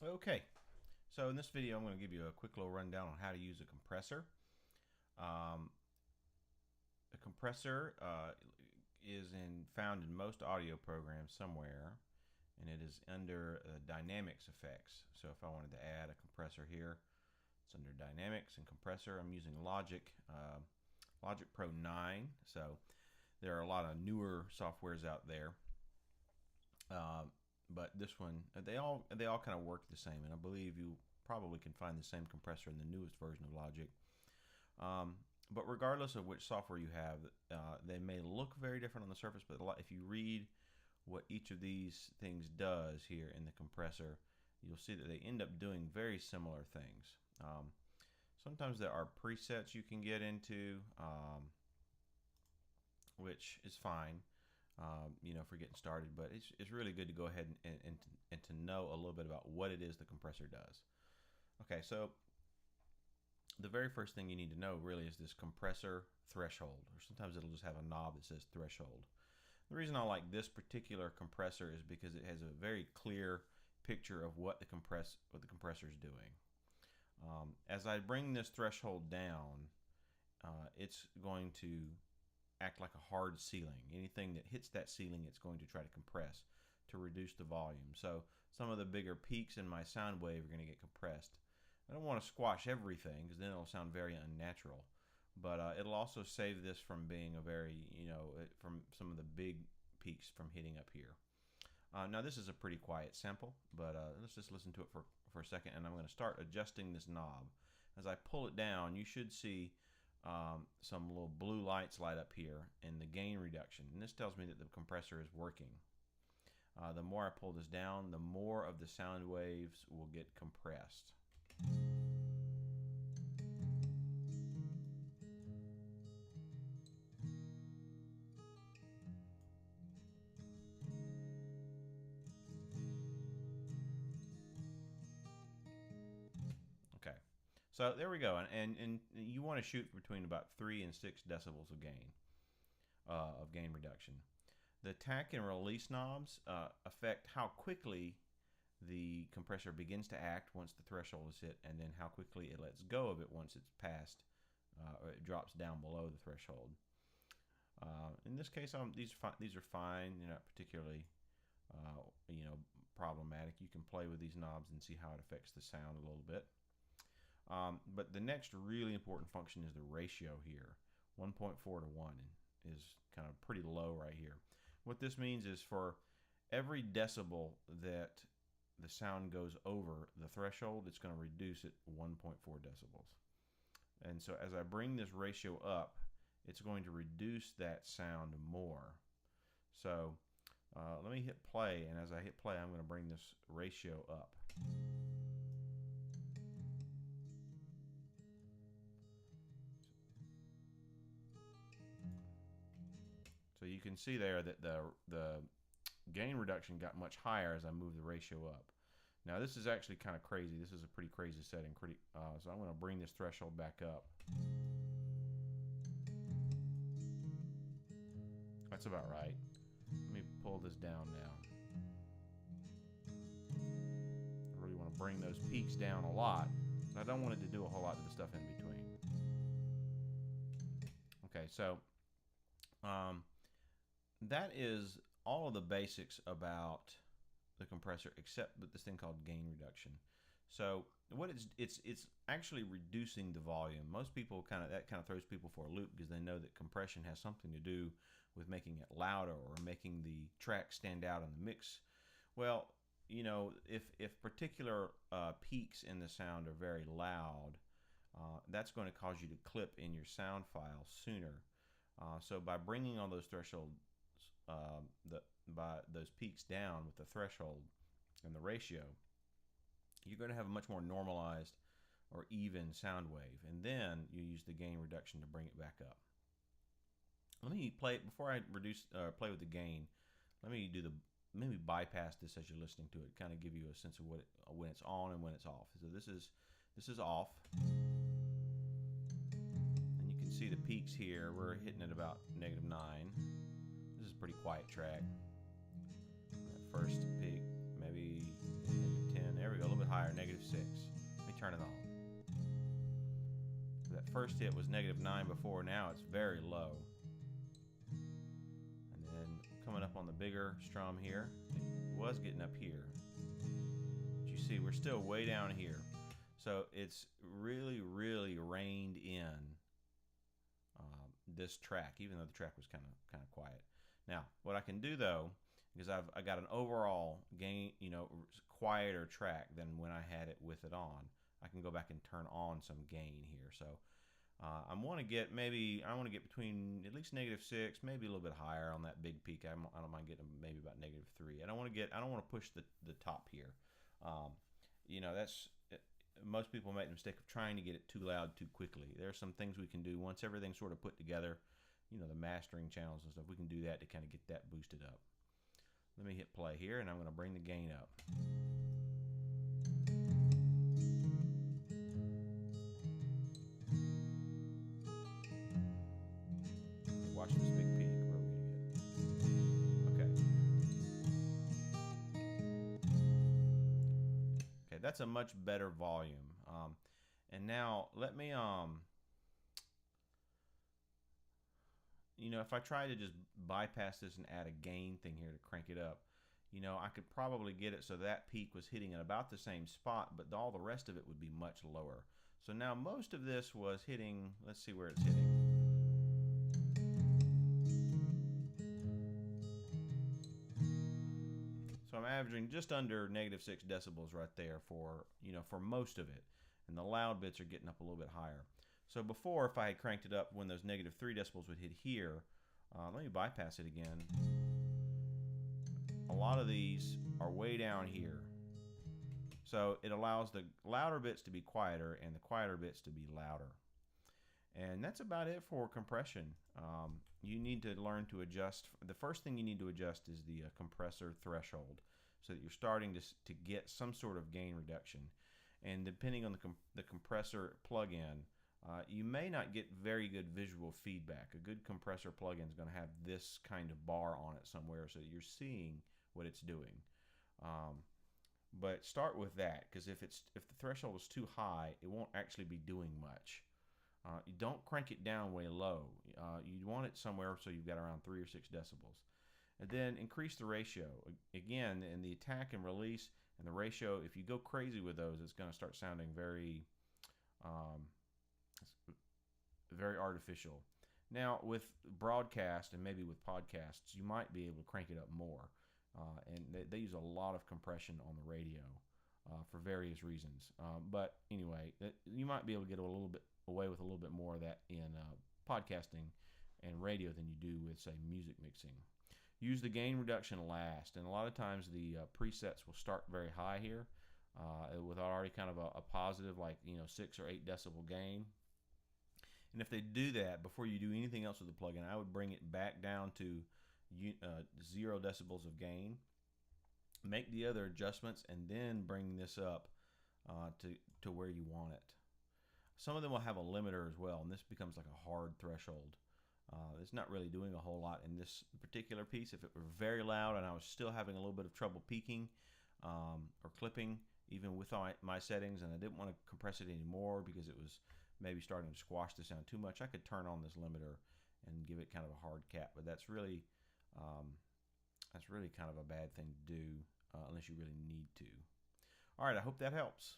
Okay, so in this video I'm going to give you a quick little rundown on how to use a compressor. Um, a compressor is found in most audio programs somewhere, and it is under dynamics effects. So if I wanted to add a compressor here, it's under dynamics and compressor. I'm using Logic Pro 9. So there are a lot of newer softwares out there. But this one, they all kind of work the same, and I believe you probably can find the same compressor in the newest version of Logic. But regardless of which software you have, they may look very different on the surface, but if you read what each of these things does here in the compressor, you'll see that they end up doing very similar things. Sometimes there are presets you can get into, which is fine. For getting started, but it's really good to go ahead and to know a little bit about what it is the compressor does. Okay, so the very first thing you need to know really is this compressor threshold, or sometimes it'll just have a knob that says threshold. The reason I like this particular compressor is because it has a very clear picture of what the compressor is doing. As I bring this threshold down, it's going to act like a hard ceiling. Anything that hits that ceiling, it's going to try to compress to reduce the volume. So some of the bigger peaks in my sound wave are going to get compressed. I don't want to squash everything because then it'll sound very unnatural. But it'll also save this from being a very, from some of the big peaks from hitting up here. Now this is a pretty quiet sample, but let's just listen to it for a second, and I'm going to start adjusting this knob. As I pull it down, you should see some little blue lights light up here in the gain reduction, and this tells me that the compressor is working. The more I pull this down, the more of the sound waves will get compressed. Okay, so there we go, and you want to shoot between about 3 and 6 decibels of gain reduction. The attack and release knobs affect how quickly the compressor begins to act once the threshold is hit, and then how quickly it lets go of it once it's passed, or it drops down below the threshold. In this case, these are fine. They're not particularly problematic. You can play with these knobs and see how it affects the sound a little bit. But the next really important function is the ratio here. 1.4 to 1 is kind of pretty low right here. What this means is for every decibel that the sound goes over the threshold, it's going to reduce it 1.4 decibels. And so as I bring this ratio up, it's going to reduce that sound more. So let me hit play, and as I hit play, I'm going to bring this ratio up. So you can see there that the gain reduction got much higher as I moved the ratio up. Now this is actually kind of crazy. This is a pretty crazy setting. So I'm going to bring this threshold back up. That's about right. Let me pull this down now. I really want to bring those peaks down a lot, but I don't want it to do a whole lot of the stuff in between. Okay, so that is all of the basics about the compressor, except with this thing called gain reduction. So what it's actually reducing the volume. Most people that kind of throws people for a loop because they know that compression has something to do with making it louder or making the track stand out in the mix. Well, if particular peaks in the sound are very loud, that's going to cause you to clip in your sound file sooner. So by bringing all those thresholds, by those peaks down with the threshold and the ratio, you're going to have a much more normalized or even sound wave, and then you use the gain reduction to bring it back up. Let me play before I play with the gain. Let me maybe bypass this as you're listening to it, kind of give you a sense of when it's on and when it's off. So this is off, and you can see the peaks here. We're hitting at about -9. This is a pretty quiet track. That first peak, maybe -10. There we go, a little bit higher. higher, -6. Let me turn it on. That first hit was -9 before, now it's very low. And then coming up on the bigger strum here, it was getting up here. But you see, we're still way down here. So it's really, really reined in this track, even though the track was kind of quiet. Now, what I can do though, because I got an overall gain, quieter track than when I had it with it on. I can go back and turn on some gain here. So I want to get between at least -6, maybe a little bit higher on that big peak. I don't mind getting maybe about -3. I don't want to push the top here. That's most people make the mistake of trying to get it too loud too quickly. There are some things we can do once everything's sort of put together, the mastering channels and stuff. We can do that to kind of get that boosted up. Let me hit play here, and I'm going to bring the gain up. Watch this big peak. Where are we going to get? Okay, that's a much better volume. And now let me, if I try to just bypass this and add a gain thing here to crank it up, I could probably get it so that peak was hitting at about the same spot, but all the rest of it would be much lower. So now most of this was hitting, let's see where it's hitting. So I'm averaging just under -6 decibels right there for most of it, and the loud bits are getting up a little bit higher. So before, if I had cranked it up when those -3 decibels would hit here, let me bypass it again. A lot of these are way down here. So it allows the louder bits to be quieter and the quieter bits to be louder. And that's about it for compression. You need to learn to adjust. The first thing you need to adjust is the compressor threshold, so that you're starting to get some sort of gain reduction. And depending on the compressor plug-in, you may not get very good visual feedback. A good compressor plug-in is going to have this kind of bar on it somewhere, so that you're seeing what it's doing. But start with that, because if the threshold is too high, it won't actually be doing much. You don't crank it down way low. You want it somewhere so you've got around 3 or 6 decibels. And then increase the ratio. Again, in the attack and release and the ratio, if you go crazy with those, it's going to start sounding very, very artificial. Now, with broadcast and maybe with podcasts, you might be able to crank it up more. And they use a lot of compression on the radio for various reasons. But anyway, you might be able to get away with a little bit more of that in podcasting and radio than you do with, say, music mixing. Use the gain reduction last, and a lot of times the presets will start very high here with already kind of a positive, like 6 or 8 decibel gain. And if they do that before you do anything else with the plugin, I would bring it back down to 0 decibels of gain. Make the other adjustments, and then bring this up to where you want it. Some of them will have a limiter as well, and this becomes like a hard threshold. It's not really doing a whole lot in this particular piece. If it were very loud and I was still having a little bit of trouble peaking or clipping, even with my settings, and I didn't want to compress it anymore because it was maybe starting to squash the sound too much, I could turn on this limiter and give it kind of a hard cap. But that's really kind of a bad thing to do unless you really need to. All right, I hope that helps.